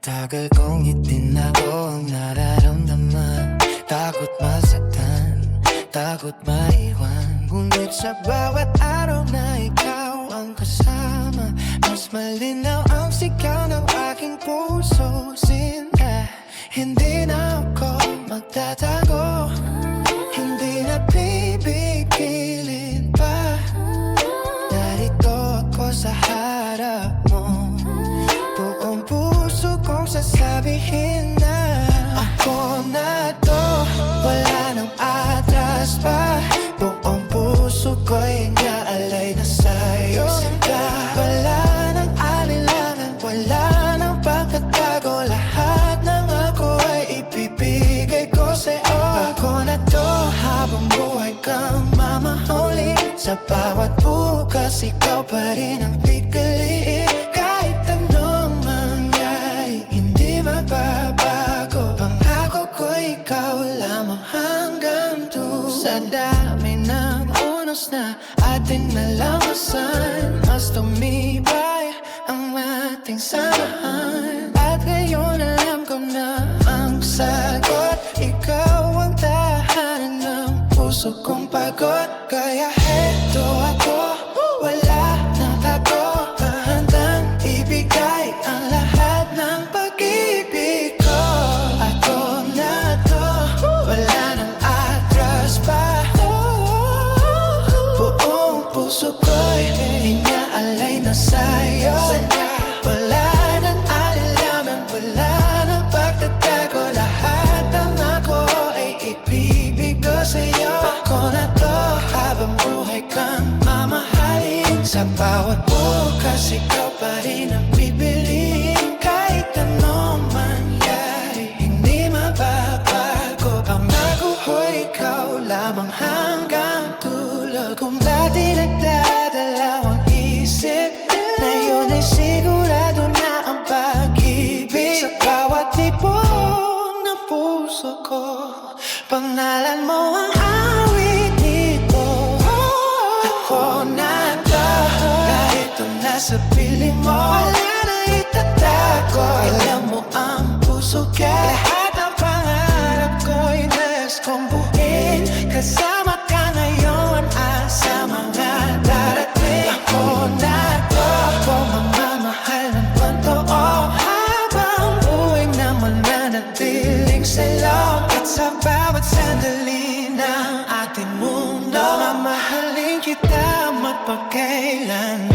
Matagal kong itinago ang nararamdaman. Takot masaktan, takot maiwan. Ngunit sa bawat araw na ikaw ang kasama, mas malinaw ang sigaw ng aking puso. Hindi na ako magtatago, hindi na pipigilin pa. Narito ako sa harap mo, buong puso kong sasabihin na ako na to, wala nang atras pa. Buong puso ko'y naalay na sa'yo. Wala nang alinlangan, wala nang pagkatago. Lahat ng ako ay ibibigay ko sa'yo. Ako na to, habang buhay kang mamahalin. Sa bawat bukas, ikaw pa rin ang pipiliin. Kahit anong mangyari, hindi magbabago. Pangako ko, ikaw lamang hanggang dulo. Sa dami ng oras na ating nalamasan, mas tumibay ang ating samahan. At ngayon alam ko na ang sagot. Ikaw ang tahanan ng puso kong pagod. Kaya heto ako, wala nang tago. Handang ibigay ang lahat ng pag-ibig ko. Ako na to, wala nang atras pa. Buong puso ko'y inaalay na sa'yo. Wala nang alinlangan, wala nang pagtatago. Lahat ng ako ay ibibig ko sa'yo. Ako na to, habang buhay kang mamahalin. Sa bawat bukas, ikaw pa rin ang pipiliin. Kahit anong mangyari, hindi mababago. Pangako ko, ikaw lamang hanggang dulo. Kung dati nagdadalawang isip, ngayon ay sigurado na ang pag-ibig. Sa bawat tibok ng puso ko, pangalan mo ang awit nito. Ako na to, narito na sa piling mo. Wala na itatago, alam mo ang puso ko. Lahat ng pangarap ko'y nais kong buuin. Kasama ka ngayon sa mga darating. Ako na to, pumamamahal ng totoo. Habang buhay na mananatiling sa'yo. At sa bawat sandali ng ating mundo, mamahalin kita magpagkailan.